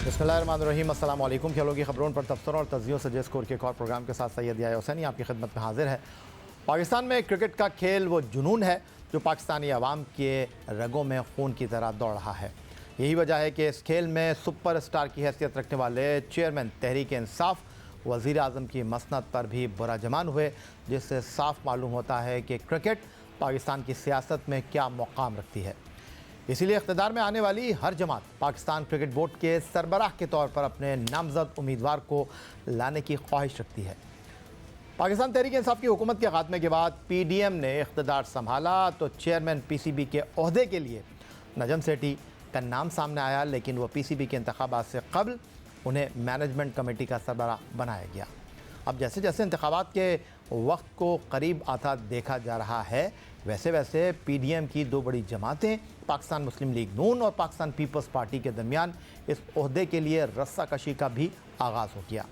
बिस्मिल्लाहिर्रहमानिर्रहीम। अस्सलाम वालेकुम। खेलों की खबरों पर तबसरों और तज्जियों से स्कोर के एक और प्रोग्राम के साथ सैयद याह्या हुसैनी आपकी खिदमत में हाजिर है। पाकिस्तान में क्रिकेट का खेल वो जुनून है जो पाकिस्तानी अवाम के रगों में खून की तरह दौड़ रहा है। यही वजह है कि इस खेल में सुपर स्टार की हैसियत रखने वाले चेयरमैन तहरीक इंसाफ वज़ीर आज़म की मसनद पर भी बुरा जमान हुए, जिससे साफ मालूम होता है कि क्रिकेट पाकिस्तान की सियासत में क्या मुकाम रखती है। इसीलिए इक़्तिदार में आने वाली हर जमात पाकिस्तान क्रिकेट बोर्ड के सरबराह के तौर पर अपने नामजद उम्मीदवार को लाने की ख्वाहिश रखती है। पाकिस्तान तहरीक इंसाफ की हुकूमत के खात्मे के बाद PDM ने इक़्तिदार संभाला तो चेयरमैन PCB के ओहदे के लिए नजम सेठी का नाम सामने आया, लेकिन वो PCB के इंतखाबात से कबल उन्हें मैनेजमेंट कमेटी का सरबराह बनाया गया। अब जैसे जैसे इंतखाबात के वक्त को करीब आता देखा जा रहा है, वैसे वैसे PDM की दो बड़ी जमातें पाकिस्तान मुस्लिम लीग नून और पाकिस्तान पीपल्स पार्टी के दरमियान इस ओहदे के लिए रस्साकशी का भी आगाज़ हो गया।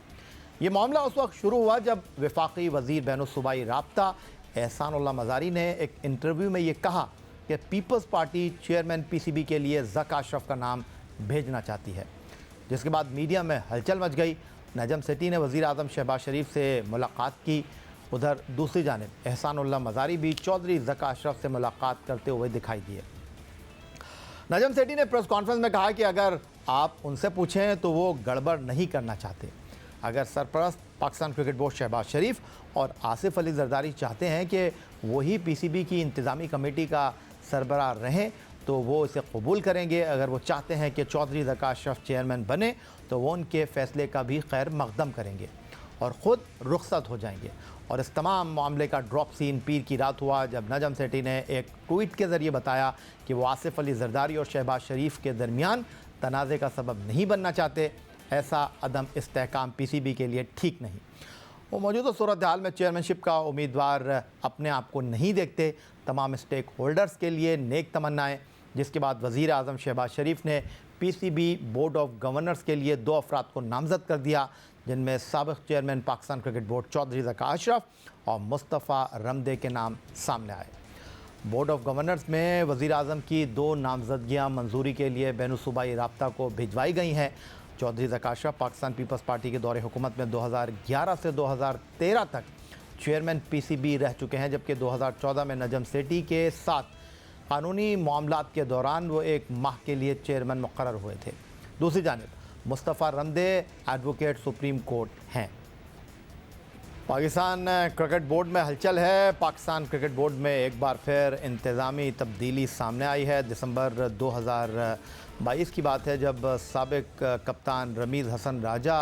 ये मामला उस वक्त शुरू हुआ जब वफाकी वज़ीर बैनुस्सूबाई राब्ता एहसानुल्लाह मज़ारी ने एक इंटरव्यू में ये कहा कि पीपल्स पार्टी चेयरमैन PCB के लिए ज़का अशरफ का नाम भेजना चाहती है, जिसके बाद मीडिया में हलचल मच गई। नजम सेठी ने वज़ीर आज़म शहबाज शरीफ से मुलाकात की। उधर दूसरी जानिब एहसानुल्लाह मज़ारी भी चौधरी ज़का अशरफ से मुलाकात करते हुए दिखाई दिए। नजम सेठी ने प्रेस कॉन्फ्रेंस में कहा कि अगर आप उनसे पूछें तो वो गड़बड़ नहीं करना चाहते। अगर सरपरस्त पाकिस्तान क्रिकेट बोर्ड शहबाज शरीफ और आसिफ अली जरदारी चाहते हैं कि वही PCB की इंतज़ामी कमेटी का सरबराह रहें तो वो इसे कबूल करेंगे। अगर वो चाहते हैं कि चौधरी ज़का अशरफ चेयरमैन बने तो वो उनके फ़ैसले का भी खैर मकदम करेंगे और ख़ुद रुखसत हो जाएंगे। और इस तमाम मामले का ड्रॉप सीन पीर की रात हुआ जब नजम सेठी ने एक ट्वीट के ज़रिए बताया कि वो आसिफ अली जरदारी और शहबाज शरीफ के दरमियान तनाज़े का सबब नहीं बनना चाहते। ऐसा अदम इस्तेहकाम PCB के लिए ठीक नहीं। वो मौजूदा सूरत हाल में चेयरमैनशिप का उम्मीदवार अपने आप को नहीं देखते। तमाम स्टेक होल्डर्स के लिए नेक तमन्नाएँ। जिसके बाद वज़ीर आज़म शहबाज शरीफ ने PCB बोर्ड ऑफ गवर्नर्स के लिए 2 अफराद को नामज़द कर दिया, जिनमें साबिक़ chairman Pakistan cricket board Chaudhry Zaka Ashraf और मुस्तफ़ा रमदे के नाम सामने आए। बोर्ड ऑफ गवर्नर्स में वज़ीर आज़म की 2 नामज़दगियाँ मंजूरी के लिए बैनुस्सूबाई राब्ता को भिजवाई गई हैं। चौधरी ज़का अशरफ पाकिस्तान पीपल्स पार्टी के दौरे हुकूमत में 2011 से 2013 तक चेयरमैन PCB रह चुके हैं, जबकि 2014 में नजम सेठी के साथ कानूनी मामलात के दौरान वो 1 माह के लिए चेयरमैन मुकर्रर हुए थे। दूसरी जानिब Mustafa Ramday advocate supreme court हैं। पाकिस्तान क्रिकेट बोर्ड में हलचल है। पाकिस्तान क्रिकेट बोर्ड में एक बार फिर इंतज़ामी तब्दीली सामने आई है। दिसंबर 2022 की बात है जब साबिक़ कप्तान रमीज़ हसन राजा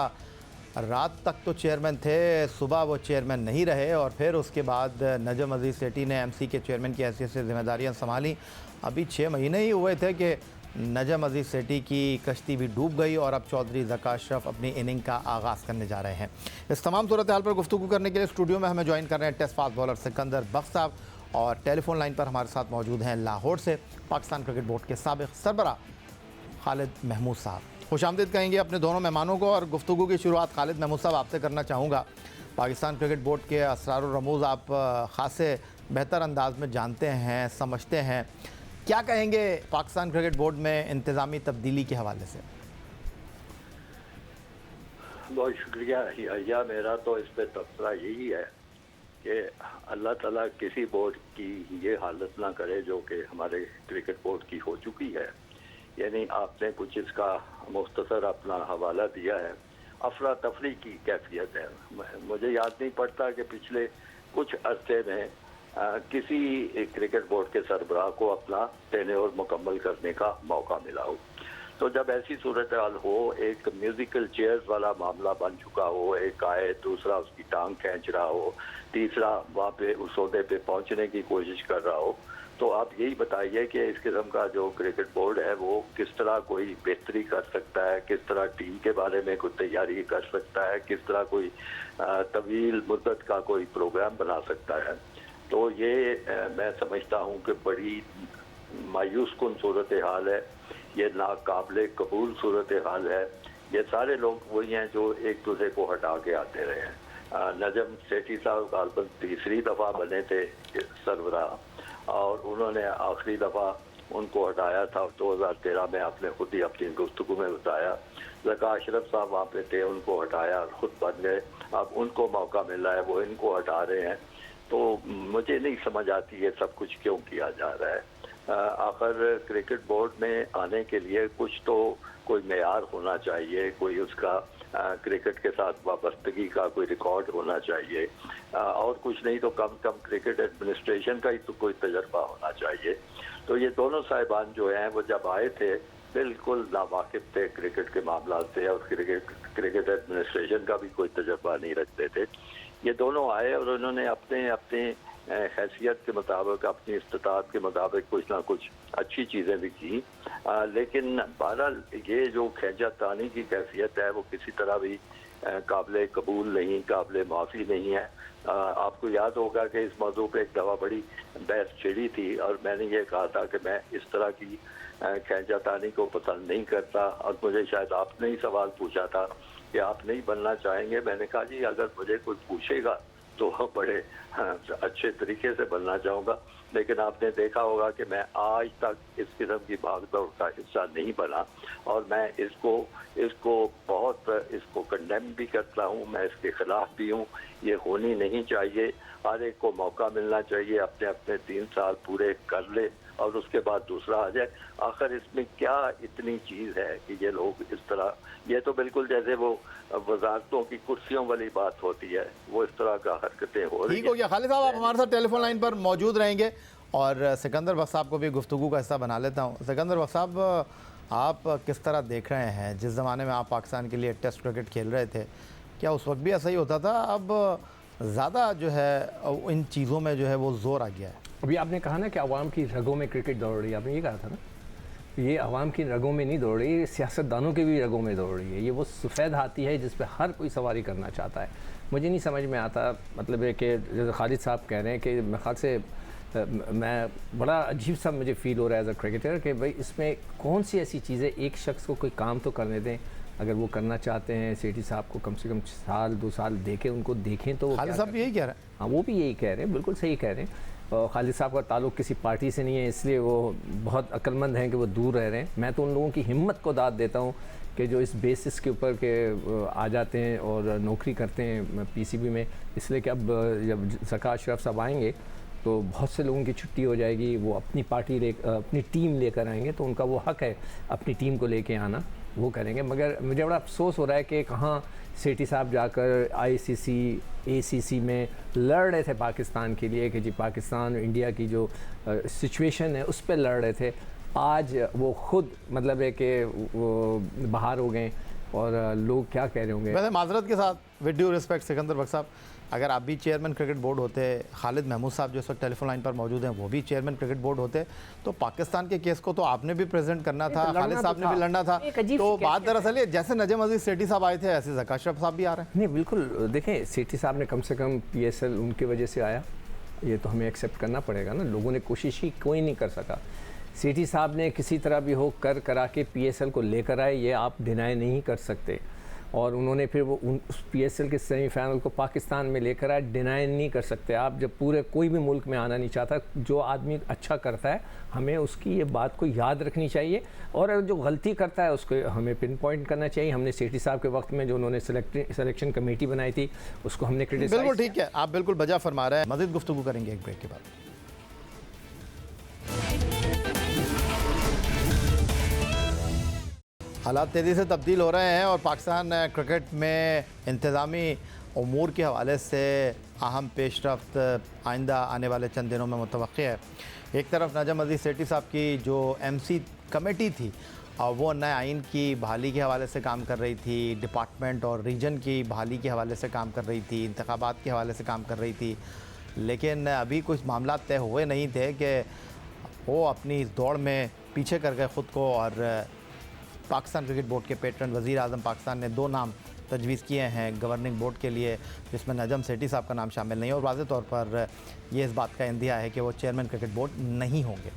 रात तक तो चेयरमैन थे, सुबह वो चेयरमैन नहीं रहे और फिर उसके बाद नजम अजीज़ सेठी ने MC के चेयरमैन की हैसियत से ज़िम्मेदारियाँ संभाली। अभी 6 महीने ही हुए थे कि नजम अजीज़ सेठी की कश्ती भी डूब गई और अब चौधरी ज़का अशरफ अपनी इनिंग का आगाज़ करने जा रहे हैं। इस तमाम सूरत हाल पर गुफ्तगू करने के लिए स्टूडियो में हमें ज्वाइन कर रहे हैं टेस्ट फास्ट बॉलर सिकंदर बख्श साहब और टेलीफोन लाइन पर हमारे साथ मौजूद हैं लाहौर से पाकिस्तान क्रिकेट बोर्ड के साबिक़ सरबराह खालिद महमूद साहब। खुशामदीद कहेंगे अपने दोनों मेहमानों को और गुफ्तगू की शुरुआत खालिद महमूद साहब आपसे करना चाहूँगा। पाकिस्तान क्रिकेट बोर्ड के असरार और रमूज़ आप ख़ासे बेहतर अंदाज में जानते हैं, समझते हैं, क्या कहेंगे पाकिस्तान क्रिकेट बोर्ड में इंतज़ामी तब्दीली के हवाले से? बहुत शुक्रिया या मेरा तो इस पर तबसरा यही है कि अल्लाह ताला किसी बोर्ड की ये हालत ना करे जो कि हमारे क्रिकेट बोर्ड की हो चुकी है। यानी आपने कुछ इसका मुख्तसर अपना हवाला दिया है। अफरा तफरी की कैफियत है। मुझे याद नहीं पड़ता कि पिछले कुछ अरसे में किसी क्रिकेट बोर्ड के सरबराह को अपना टेन्योर मुकम्मल करने का मौका मिला हो। तो जब ऐसी सूरत हाल हो, एक म्यूजिकल चेयर्स वाला मामला बन चुका हो, एक आए दूसरा उसकी टांग खींच रहा हो, तीसरा वहाँ पे उस ओहदे पे पहुँचने की कोशिश कर रहा हो, तो आप यही बताइए कि इस किस्म का जो क्रिकेट बोर्ड है वो किस तरह कोई बेहतरी कर सकता है, किस तरह टीम के बारे में कोई तैयारी कर सकता है, किस तरह कोई तवील मुद्दत का कोई प्रोग्राम बना सकता है। तो ये मैं समझता हूँ कि बड़ी मायूस कुन सूरत हाल है। ये नाकाबिले कबूल सूरत हाल है। ये सारे लोग वही हैं जो एक दूसरे को हटा के आते रहे हैं। नजम सेठी साहब गालबन 3री दफ़ा बने थे सरबराह और उन्होंने आखिरी दफ़ा उनको हटाया था 2013 में। आपने खुद ही अपनी गुफ्तगू में बताया। ज़का अशरफ साहब वहाँ पे थे, उनको हटाया और ख़ुद बन गए। अब उनको मौका मिला है, वो इनको हटा रहे हैं। तो मुझे नहीं समझ आती ये सब कुछ क्यों किया जा रहा है। आखिर क्रिकेट बोर्ड में आने के लिए कुछ तो कोई मेयार होना चाहिए, कोई उसका क्रिकेट के साथ वाबस्तगी का कोई रिकॉर्ड होना चाहिए, और कुछ नहीं तो कम कम क्रिकेट एडमिनिस्ट्रेशन का ही तो कोई तजर्बा होना चाहिए। तो ये दोनों साहिबान जो हैं वो जब आए थे बिल्कुल नावाकिफ थे क्रिकेट के मामला से, और क्रिकेट एडमिनिस्ट्रेशन का भी कोई तजर्बा नहीं रखते थे। ये दोनों आए और उन्होंने अपने अपने हैसियत के मुताबिक, अपनी इस्तात के मुताबिक कुछ ना कुछ अच्छी चीज़ें भी की। लेकिन बहरहाल ये जो खैजातानी की कैफियत है वो किसी तरह भी काबिल कबूल नहीं, काबिल माफ़ी नहीं है। आपको याद होगा कि इस मौजू पे एक दफ़ा बड़ी बहस छिड़ी थी और मैंने ये कहा था कि मैं इस तरह की खैजातानी को पसंद नहीं करता, और मुझे शायद आपने ही सवाल पूछा था कि आप नहीं बनना चाहेंगे। मैंने कहा जी अगर मुझे कोई पूछेगा तो बड़े अच्छे तरीके से बनना चाहूँगा, लेकिन आपने देखा होगा कि मैं आज तक इस किस्म की भागदौड़ का हिस्सा नहीं बना, और मैं इसको बहुत कंडेम भी करता हूँ, मैं इसके खिलाफ भी हूँ। ये होनी नहीं चाहिए। हर एक को मौका मिलना चाहिए, अपने अपने 3 साल पूरे कर ले और उसके बाद दूसरा आ जाए। आखिर इसमें क्या इतनी चीज़ है कि ये लोग इस तरह, ये तो बिल्कुल जैसे वो वजारतों की कुर्सियों वाली बात होती है, वो इस तरह का हरकतें हो रही हैं। ठीक हो गया। खालिद साहब आप हमारे साथ टेलीफोन लाइन पर मौजूद रहेंगे, और सिकंदर बख्श साहब को भी गुफ्तगू का हिस्सा बना लेता हूँ। सिकंदर बख्श साहब, आप किस तरह देख रहे हैं, जिस ज़माने में आप पाकिस्तान के लिए टेस्ट क्रिकेट खेल रहे थे, क्या उस वक्त भी ऐसा ही होता था? अब ज़्यादा जो है इन चीज़ों में जो है वो ज़ोर आ गया है। अभी आपने कहा ना कि आवाम की रगों में क्रिकेट दौड़ रही है, आपने ये कहा था ना, ये आवाम की रगों में नहीं दौड़ रही, ये सियासतदानों के भी रगों में दौड़ रही है। ये वो सफ़ेद हाथी है जिस पे हर कोई सवारी करना चाहता है। मुझे नहीं समझ में आता, मतलब है कि जैसे खालिद साहब कह रहे हैं कि मेरे ख्याल से मैं बड़ा अजीब सा मुझे फ़ील हो रहा है एज अ क्रिकेटर कि भाई इसमें कौन सी ऐसी चीज़ें, एक शख्स को कोई काम तो करने दें। अगर वो करना चाहते हैं, सेठी साहब को कम से कम साल 2 साल देखें, उनको देखें तो खालिद साहब भी यही कह रहे हैं। हाँ, वो भी यही कह रहे हैं, बिल्कुल सही कह रहे हैं। और खालिद साहब का ताल्लुक़ किसी पार्टी से नहीं है, इसलिए वो बहुत अक्लमंद हैं कि वो दूर रह रहे हैं। मैं तो उन लोगों की हिम्मत को दाद देता हूँ कि जो इस बेसिस के ऊपर के आ जाते हैं और नौकरी करते हैं पीसीबी में, इसलिए कि अब जब ज़का अशरफ साहब आएंगे तो बहुत से लोगों की छुट्टी हो जाएगी, वो अपनी अपनी टीम लेकर आएंगे, तो उनका वो हक़ है अपनी टीम को लेके आना, वो करेंगे। मगर मुझे बड़ा अफसोस हो रहा है कि कहाँ सेठी साहब जाकर आईसीसी एसीसी में लड़ रहे थे पाकिस्तान के लिए कि जी पाकिस्तान इंडिया की जो सिचुएशन है उस पर लड़ रहे थे। आज वो खुद मतलब है कि वो बाहर हो गए, और लोग क्या कह रहे होंगे। वैसे माजरत के साथ विद ड्यू रिस्पेक्ट सिकंदर बख्श साहब, अगर आप भी चेयरमैन क्रिकेट बोर्ड होते, खालिद महमूद साहब जो इस वक्त टेलीफोन लाइन पर मौजूद हैं वो भी चेयरमैन क्रिकेट बोर्ड होते, तो पाकिस्तान के केस को तो आपने भी प्रेजेंट करना था, खालिद साहब ने भी लड़ना था। तो बात दरअसल है जैसे नजम अजीज सेठी साहब आए थे ऐसे ज़का अशरफ साहब भी आ रहे हैं। नहीं, बिल्कुल देखें, सेठी साहब ने कम से कम PSL उनकी वजह से आया, ये तो हमें एक्सेप्ट करना पड़ेगा ना। लोगों ने कोशिश ही कोई नहीं कर सका, सेठी साहब ने किसी तरह भी हो करा के PSL को लेकर आए, ये आप डिनाई नहीं कर सकते। और उन्होंने फिर वो उस PSL के सेमीफाइनल को पाकिस्तान में लेकर आए, डिनाई नहीं कर सकते आप। जब पूरे कोई भी मुल्क में आना नहीं चाहता, जो आदमी अच्छा करता है हमें उसकी ये बात को याद रखनी चाहिए, और जो गलती करता है उसको हमें पिन पॉइंट करना चाहिए। हमने सेठी साहब के वक्त में जो उन्होंने सिलेक्शन कमेटी बनाई थी उसको हमने क्रिटिसाइज। बिल्कुल ठीक है, आप बिल्कुल बजा फरमा रहे हैं। मज़ीद गुफ्तगू करेंगे एक ब्रेक के बाद। हालात तेज़ी से तब्दील हो रहे हैं और पाकिस्तान क्रिकेट में इंतज़ामी उमूर के हवाले से अहम पेशरफ्त आइंदा आने वाले चंद दिनों में मुतवक्की है। एक तरफ नजम अजीज सेठी साहब की जो MC कमेटी थी वो नए आइन की बहाली के हवाले से काम कर रही थी, डिपार्टमेंट और रीजन की बहाली के हवाले से काम कर रही थी, इंतखाबात के हवाले से काम कर रही थी, लेकिन अभी कुछ मामला तय हुए नहीं थे कि वो अपनी इस दौड़ में पीछे कर गए ख़ुद को। और पाकिस्तान क्रिकेट बोर्ड के पेटर्न वज़ीर आज़म पाकिस्तान ने 2 नाम तजवीज़ किए हैं गवर्निंग बोर्ड के लिए, जिसमें नजम सेठी साहब का नाम शामिल नहीं है, और वाज़ेह तौर पर ये इस बात का इंदिया है कि वो चेयरमैन क्रिकेट बोर्ड नहीं होंगे।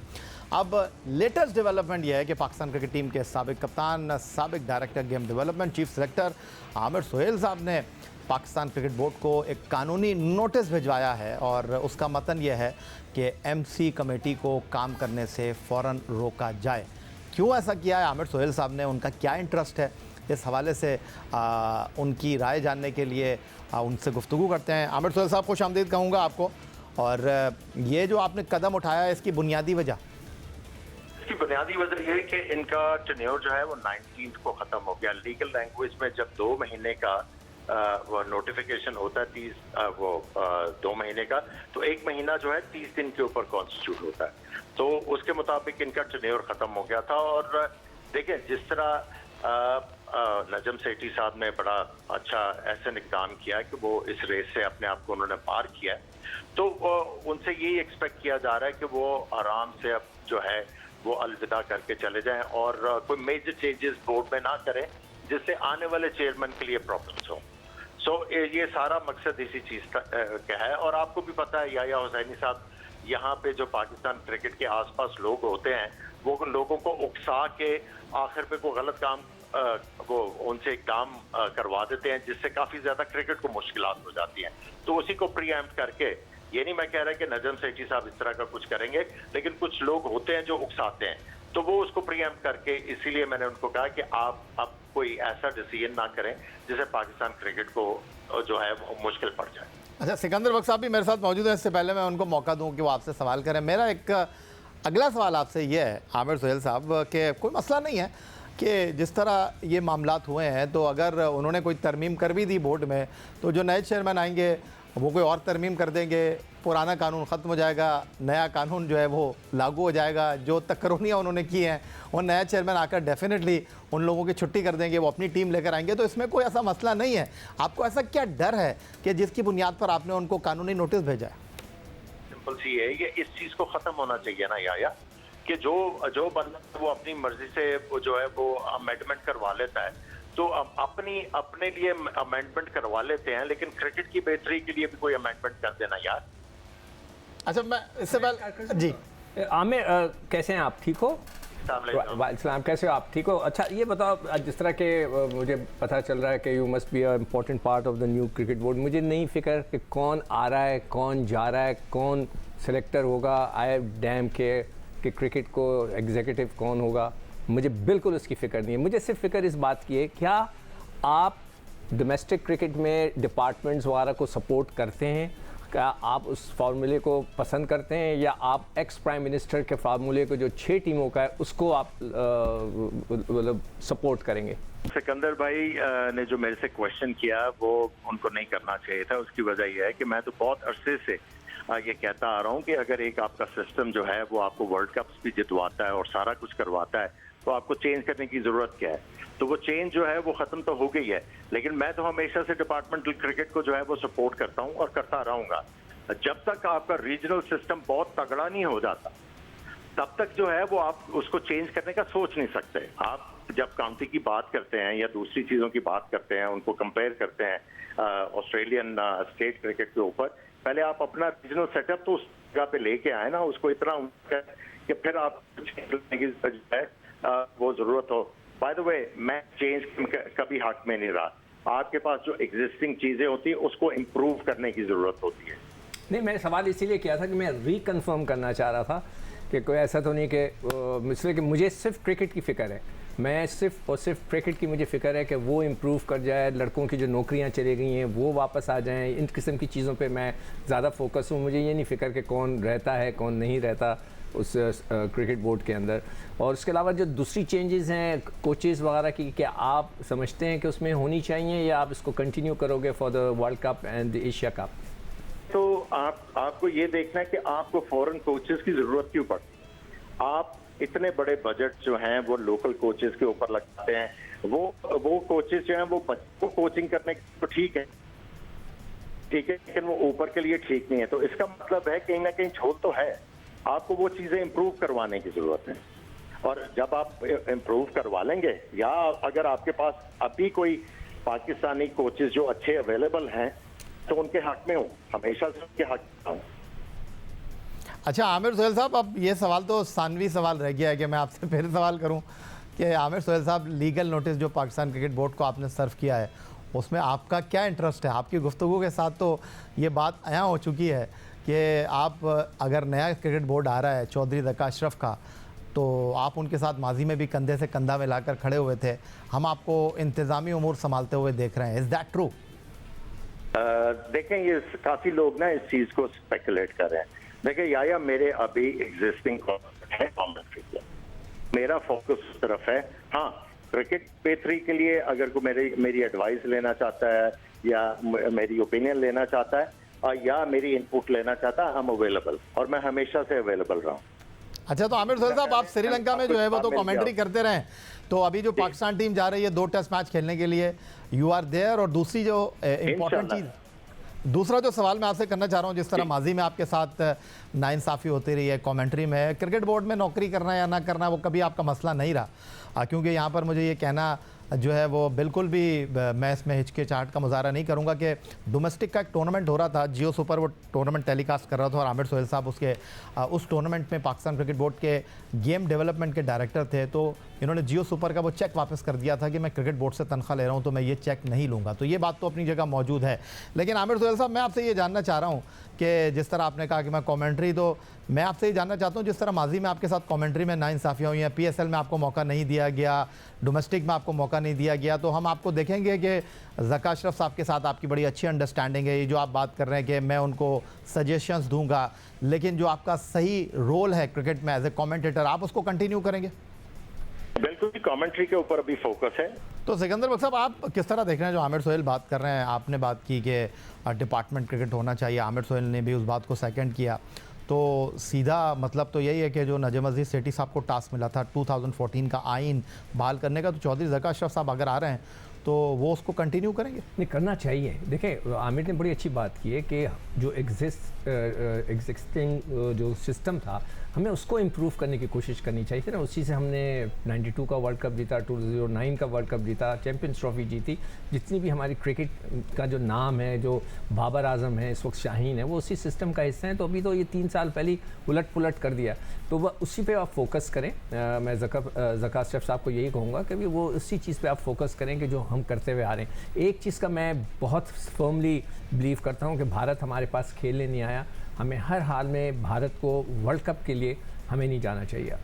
अब लेटेस्ट डेवलपमेंट यह है कि पाकिस्तान क्रिकेट टीम के साबिक कप्तान, साबिक director game development, chief selector Aamir Sohail साहब ने पाकिस्तान क्रिकेट बोर्ड को एक कानूनी नोटिस भिजवाया है, और उसका मतन यह है कि MC कमेटी को काम करने से फ़ौरन रोका जाए। क्यों ऐसा किया है आमिर सोहेल साहब ने, उनका क्या इंटरेस्ट है, इस हवाले से उनकी राय जानने के लिए उनसे गुफ्तगू करते हैं। आमिर सोहेल साहब, खुश आमदीद कहूँगा आपको। और ये जो आपने कदम उठाया है, इसकी बुनियादी वजह? इसकी बुनियादी वजह यह है कि इनका टेन्योर जो है वो 19 को ख़त्म हो गया। लीगल लैंग्वेज में जब 2 महीने का वो नोटिफिकेशन होता है 2 महीने का, तो 1 महीना जो है 30 दिन के ऊपर कॉन्स्टिट्यूट होता है। तो उसके मुताबिक इनका टेन्योर ख़त्म हो गया था। और देखिए, जिस तरह नजम सेठी साहब ने बड़ा अच्छा ऐसे इक़दाम किया कि वो इस रेस से अपने आप को उन्होंने पार किया है, तो उनसे यही एक्सपेक्ट किया जा रहा है कि वो आराम से अब जो है वो अलविदा करके चले जाएं और कोई मेजर चेंजेस बोर्ड में ना करें जिससे आने वाले चेयरमैन के लिए प्रॉब्लम्स हो। सो ये सारा मकसद इसी चीज़ का है। और आपको भी पता है, याया हुसैनी साहब यहाँ पे जो पाकिस्तान क्रिकेट के आसपास लोग होते हैं वो लोगों को उकसा के आखिर पे कोई गलत काम वो उनसे काम करवा देते हैं, जिससे काफ़ी ज़्यादा क्रिकेट को मुश्किलात हो जाती हैं। तो उसी को प्रीएम्प्ट करके, ये नहीं मैं कह रहा कि नजम सेठी साहब इस तरह का कुछ करेंगे, लेकिन कुछ लोग होते हैं जो उकसाते हैं, तो वो उसको प्रीएम्प्ट करके, इसीलिए मैंने उनको कहा कि आप अब कोई ऐसा डिसीजन ना करें जिससे पाकिस्तान क्रिकेट को जो है वो मुश्किल पड़ जाए। अच्छा, सिकंदर बख्श साहब भी मेरे साथ मौजूद है। इससे पहले मैं उनको मौका दूं कि वो आपसे सवाल करें। मेरा एक अगला सवाल आपसे ये है आमिर सोहेल साहब, कि कोई मसला नहीं है कि जिस तरह ये मामलात हुए हैं, तो अगर उन्होंने कोई तरमीम कर भी दी बोर्ड में, तो जो नए चेयरमैन आएंगे वो कोई और तरमीम कर देंगे, पुराना कानून ख़त्म हो जाएगा, नया कानून जो है वो लागू हो जाएगा। जो तकरोनियाँ उन्होंने की हैं, वो नया चेयरमैन आकर डेफिनेटली उन लोगों की छुट्टी कर देंगे, वो अपनी टीम लेकर आएंगे। तो इसमें कोई ऐसा मसला नहीं है। आपको ऐसा क्या डर है कि जिसकी बुनियाद पर आपने उनको कानूनी नोटिस भेजा है? सिंपल सी है, ये इस चीज़ को ख़त्म होना चाहिए ना याया, कि जो बंदा वो अपनी मर्जी से वो जो है वो अमेंडमेंट करवा लेता है, तो अपने लिए अमेंडमेंट करवा लेते हैं, लेकिन क्रिकेट की बेहतरी के लिए भी कोई अमेंडमेंट कर देना यार। अच्छा, मैं इससे पहले जी आमिर, कैसे हैं आप? ठीक हो? वालेकुम, कैसे हो आप? ठीक हो? अच्छा, ये बताओ, जिस तरह के मुझे पता चल रहा है कि you must be a important part of the new cricket board, मुझे नहीं फिक्र कि कौन आ रहा है, कौन जा रहा है, कौन सेलेक्टर होगा, आई डैम के कि क्रिकेट को एग्जीक्यूटिव कौन होगा, मुझे बिल्कुल उसकी फ़िक्र नहीं है। मुझे सिर्फ फ़िक्र इस बात की है, क्या आप डोमेस्टिक क्रिकेट में डिपार्टमेंट्स वगैरह को सपोर्ट करते हैं? क्या आप उस फार्मूले को पसंद करते हैं, या आप एक्स प्राइम मिनिस्टर के फार्मूले को जो 6 टीमों का है उसको आप मतलब सपोर्ट करेंगे? सिकंदर भाई ने जो मेरे से क्वेश्चन किया वो उनको नहीं करना चाहिए था। उसकी वजह यह है कि मैं तो बहुत अरसे से ये कहता आ रहा हूँ कि अगर एक आपका सिस्टम जो है वो आपको वर्ल्ड कप्स भी जितवाता है और सारा कुछ करवाता है, तो आपको चेंज करने की ज़रूरत क्या है? तो वो चेंज जो है वो ख़त्म तो हो गई है, लेकिन मैं तो हमेशा से डिपार्टमेंटल क्रिकेट को जो है वो सपोर्ट करता हूँ और करता रहूँगा। जब तक आपका रीजनल सिस्टम बहुत तगड़ा नहीं हो जाता, तब तक जो है वो आप उसको चेंज करने का सोच नहीं सकते। आप जब काउंटी की बात करते हैं या दूसरी चीज़ों की बात करते हैं, उनको कंपेयर करते हैं ऑस्ट्रेलियन स्टेट क्रिकेट के ऊपर, पहले आप अपना रीजनल सेटअप तो उस जगह पे लेके आए ना, उसको इतना कि फिर आप करने की वो ज़रूरत हो। बाय द वे, मैं चेंज कभी हक में नहीं रहा। आपके पास जो एग्जिस्टिंग चीज़ें होती हैं उसको इम्प्रूव करने की ज़रूरत होती है। नहीं, मैंने सवाल इसीलिए किया था कि मैं रिकन्फर्म करना चाह रहा था कि कोई ऐसा तो नहीं कि इसलिए कि मुझे सिर्फ क्रिकेट की फ़िक्र है। मैं सिर्फ और सिर्फ क्रिकेट की मुझे फ़िक्र है कि वो इम्प्रूव कर जाए, लड़कों की जो नौकरियां चली गई हैं वो वापस आ जाएं। इन किस्म की चीज़ों पे मैं ज़्यादा फोकस हूँ। मुझे ये नहीं फ़िक्र कि कौन रहता है कौन नहीं रहता उस क्रिकेट बोर्ड के अंदर। और उसके अलावा जो दूसरी चेंजेस हैं कोचेज़ वगैरह की, क्या आप समझते हैं कि उसमें होनी चाहिए, या आप इसको कंटिन्यू करोगे for the world cup and the Asia cup? तो आपको ये देखना है कि आपको फॉरेन कोचेस की ज़रूरत क्यों पड़ती? आप इतने बड़े बजट जो हैं वो लोकल कोचेस के ऊपर लगाते हैं। वो कोचेस जो हैं वो बच्चों को कोचिंग करने तो ठीक है, लेकिन वो ऊपर के लिए ठीक नहीं है। तो इसका मतलब है कहीं ना कहीं छोड़ तो है, आपको वो चीज़ें इम्प्रूव करवाने की ज़रूरत है। और जब आप इम्प्रूव करवा लेंगे, या अगर आपके पास अभी कोई पाकिस्तानी कोचेस जो अच्छे अवेलेबल हैं, तो उनके हक में हूँ, हमेशा से उनके हक में हूँ। अच्छा आमिर सोहेल साहब, अब ये सवाल तो सानवी सवाल रह गया है कि मैं आपसे फिर सवाल करूं कि आमिर सोहेल साहब, लीगल नोटिस जो पाकिस्तान क्रिकेट बोर्ड को आपने सर्व किया है, उसमें आपका क्या इंटरेस्ट है? आपकी गुफ्तगू के साथ तो ये बात आया हो चुकी है कि आप अगर नया क्रिकेट बोर्ड आ रहा है चौधरी ज़का अशरफ का, तो आप उनके साथ माजी में भी कंधे से कंधा मिलाकर खड़े हुए थे, हम आपको इंतज़ामी उमूर संभालते हुए देख रहे हैं, इज़ दैट ट्रू? देखें, ये काफी लोग ना इस चीज को स्पेकुलेट कर रहे हैं। देखिए या मेरे अभी एग्जिस्टिंग है कमेंट्री के, मेरा फोकस उस तरफ है। हाँ, क्रिकेट पे 3 के लिए अगर कोई मेरी एडवाइस लेना चाहता है या मेरी ओपिनियन लेना चाहता है या मेरी इनपुट लेना चाहता है, आई एम अवेलेबल, और मैं हमेशा से अवेलेबल रहा हूँ। अच्छा, तो आमिर सोहेल साहब, आप श्रीलंका में जो है वो तो कमेंट्री करते रहे, तो अभी जो पाकिस्तान टीम जा रही है 2 टेस्ट मैच खेलने के लिए, यू आर देयर। और दूसरी जो इम्पोर्टेंट चीज़, दूसरा जो सवाल मैं आपसे करना चाह रहा हूँ, जिस तरह माजी में आपके साथ नाइंसाफ़ी होती रही है कमेंट्री में, क्रिकेट बोर्ड में नौकरी करना या ना करना वो कभी आपका मसला नहीं रहा, क्योंकि यहाँ पर मुझे ये कहना जो है वो बिल्कुल भी मैं इसमें हिचकिचाहट का मुजाहरा नहीं करूँगा कि डोमेस्टिक का एक टूर्नामेंट हो रहा था, जियो सुपर वो टूर्नामेंट टेलीकास्ट कर रहा था और आमिर सोहेल साहब उस टूर्नामेंट में पाकिस्तान क्रिकेट बोर्ड के गेम डेवलपमेंट के डायरेक्टर थे, तो इन्होंने जियो सुपर का वो चेक वापस कर दिया था कि मैं क्रिकेट बोर्ड से तनख्वाह ले रहा हूँ तो मैं ये चेक नहीं लूँगा। तो ये बात तो अपनी जगह मौजूद है, लेकिन आमिर सोहेल साहब, मैं आपसे ये जानना चाह रहा हूँ कि जिस तरह आपने कहा कि मैं कमेंट्री, तो मैं आपसे ये जानना चाहता हूँ, जिस तरह माजी में आपके साथ कमेंट्री में नाइंसाफ़ियाँ हुई हैं, PSL में आपको मौका नहीं दिया गया, डोमेस्टिक में आपको मौका नहीं दिया गया, तो हम आपको देखेंगे कि ज़का अशरफ साहब के साथ आपकी बड़ी अच्छी अंडरस्टैंडिंग है। ये जो आप बात कर रहे हैं कि मैं उनको सजेशंस दूंगा, लेकिन जो आपका सही रोल है क्रिकेट में एज ए कमेंटेटर, आप उसको कंटिन्यू करेंगे? बिल्कुल, कमेंट्री के ऊपर अभी फोकस है। तो सिकंदर बख्श साहब, आप किस तरह देख रहे हैं जो आमिर सोहेल बात कर रहे हैं? आपने बात की कि डिपार्टमेंट क्रिकेट होना चाहिए, आमिर सोहेल ने भी उस बात को सेकंड किया, तो सीधा मतलब तो यही है कि जो नजम अजीज़ सेठी साहब को टास्क मिला था 2014 का आइन बहाल करने का, तो चौधरी ज़का अशरफ साहब अगर आ रहे हैं तो वो उसको कंटिन्यू करेंगे? नहीं, करना चाहिए। देखें, आमिर ने बड़ी अच्छी बात की है कि जो एग्जिस्टिंग जो सिस्टम था, हमें उसको इम्प्रूव करने की कोशिश करनी चाहिए थी ना। उसी से हमने 92 का वर्ल्ड कप जीता, 2009 का वर्ल्ड कप जीता, चैम्पियंस ट्रॉफी जीती। जितनी भी हमारी क्रिकेट का जो नाम है, जो बाबर आजम है, इस वक्त शाहीन है, वो उसी सिस्टम का हिस्सा है। तो अभी तो ये 3 साल पहले उलट पुलट कर दिया, तो वह उसी पे आप फोकस करें। मैं ज़का अशरफ साहब को यही कहूँगा कि वो उसी चीज़ पे आप फोकस करें कि जो हम करते हुए आ रहे हैं। एक चीज़ का मैं बहुत फर्मली बिलीव करता हूँ कि भारत हमारे पास खेलने नहीं आया, हमें हर हाल में भारत को वर्ल्ड कप के लिए हमें नहीं जाना चाहिए।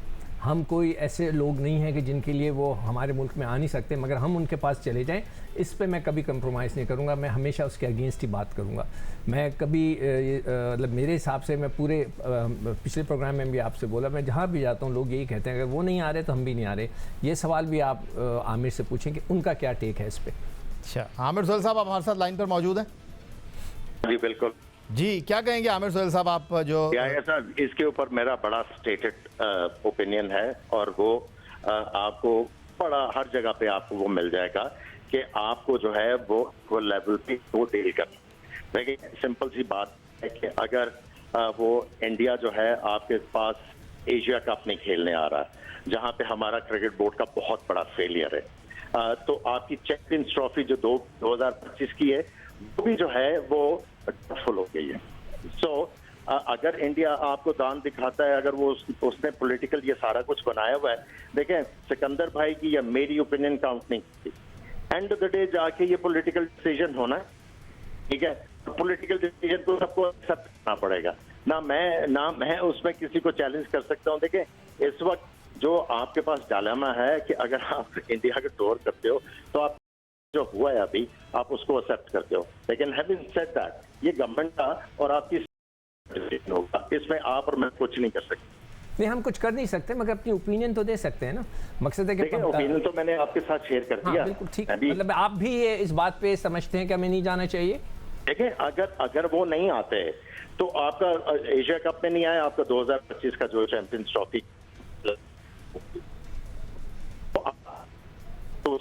हम कोई ऐसे लोग नहीं हैं कि जिनके लिए वो हमारे मुल्क में आ नहीं सकते, मगर हम उनके पास चले जाएं, इस पे मैं कभी कंप्रोमाइज़ नहीं करूँगा। मैं हमेशा उसके अगेंस्ट ही बात करूँगा। मैं कभी मतलब मेरे हिसाब से मैं पूरे पिछले प्रोग्राम में भी आपसे बोला, मैं जहाँ भी जाता हूँ लोग यही कहते हैं कि वो नहीं आ रहे तो हम भी नहीं आ रहे। ये सवाल भी आप आमिर से पूछें कि उनका क्या टेक है इस पर। अच्छा, आमिर सोहेल साहब आप हमारे साथ लाइन पर मौजूद हैं? जी बिल्कुल जी, क्या कहेंगे आमिर सोहेल साहब आप जो ऐसा, इसके ऊपर मेरा बड़ा स्टेटेड ओपिनियन है, और वो आपको बड़ा हर जगह पे आपको वो मिल जाएगा कि आपको जो है वो लेवल पे वो डील करना। देखिए, सिंपल सी बात है कि अगर वो इंडिया जो है आपके पास एशिया कप नहीं खेलने आ रहा, जहाँ पे हमारा क्रिकेट बोर्ड का बहुत बड़ा फेलियर है, तो आपकी चैंपियंस ट्रॉफी जो 2025 की है वो भी जो है वो फुल हो गई है। सो अगर इंडिया आपको दान दिखाता है, अगर वो उसने पॉलिटिकल ये सारा कुछ बनाया हुआ है, देखें सिकंदर भाई की या मेरी ओपिनियन काउंट नहीं की, एंड ऑफ द डे जाके ये पॉलिटिकल डिसीजन होना है, ठीक है। पॉलिटिकल डिसीजन को सबको एक्सेप्ट करना पड़ेगा, ना मैं उसमें किसी को चैलेंज कर सकता हूँ। देखें, इस वक्त जो आपके पास डायलेमा है कि अगर आप इंडिया का टूर करते हो तो आप जो हुआ है अभी आप उसको एक्सेप्ट करते हो, लेकिन हैविंग सेड दैट, ये गवर्नमेंट का और आपकी होगा, इसमें आप और मैं कुछ नहीं कर सकते। नहीं, हम कुछ कर नहीं सकते, मगर अपनी ओपिनियन तो दे सकते हैं ना। मकसद है कि ओपिनियन तो मैंने आपके साथ शेयर कर दिया। बिल्कुल ठीक, मतलब आप भी ये इस बात पे समझते हैं कि हमें नहीं जाना चाहिए? देखिए, अगर वो नहीं आते तो आपका एशिया कप में नहीं आया, आपका 2025 का जो चैंपियंस ट्रॉफी, तो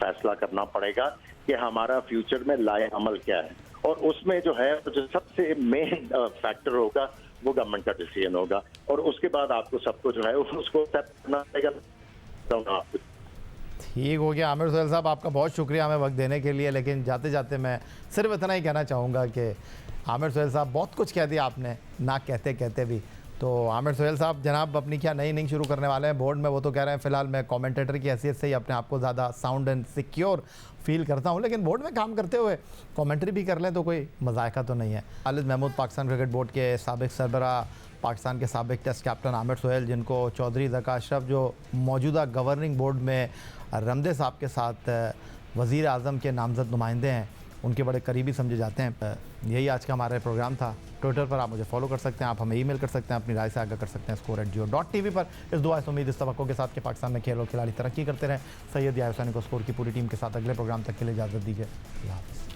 फैसला करना पड़ेगा कि हमारा फ्यूचर में लाए अमल क्या है, और उसमें जो है जो सबसे मेन फैक्टर होगा वो गवर्नमेंट का डिसीजन होगा, और उसके बाद आपको सबको जो है उसको एक्सेप्ट करना पड़ेगा। ठीक हो गया आमिर सोहेल साहब, आपका बहुत शुक्रिया हमें वक्त देने के लिए, लेकिन जाते जाते मैं सिर्फ इतना ही कहना चाहूँगा कि आमिर सोहेल साहब बहुत कुछ कह दिया आपने, ना कहते कहते भी। तो आमिर सोहेल साहब जनाब अपनी क्या नई इनिंग शुरू करने वाले हैं बोर्ड में, वो तो कह रहे हैं फ़िलहाल मैं कमेंटेटर की हैसियत से ही अपने आप को ज़्यादा साउंड एंड सिक्योर फील करता हूं, लेकिन बोर्ड में काम करते हुए कमेंट्री भी कर लें तो कोई मजायका तो नहीं है। खालिद महमूद पाकिस्तान क्रिकेट बोर्ड के साबिक सरबराह पाकिस्तान के साबिक टेस्ट कैप्टन आमिर सोहेल, जिनको चौधरी ज़का अशरफ जो मौजूदा गवर्निंग बोर्ड में रमदे साहब के साथ वज़ीर आज़म के नामज़द नुमाइंदे हैं, उनके बड़े करीबी समझे जाते हैं। यही आज का हमारा प्रोग्राम था। ट्विटर पर आप मुझे फॉलो कर सकते हैं, आप हमें ईमेल कर सकते हैं, अपनी राय से आगाह कर सकते हैं score@geo.tv पर। इस दुआ से उम्मीद इस तवक्को के साथ कि पाकिस्तान में खेल और खिलाड़ी तरक्की करते रहें। सैयद याहिया हुसैनी को स्कोर की पूरी टीम के साथ अगले प्रोग्राम तक के लिए इजाज़त दीजिए। अल्लाह हाफ़िज़।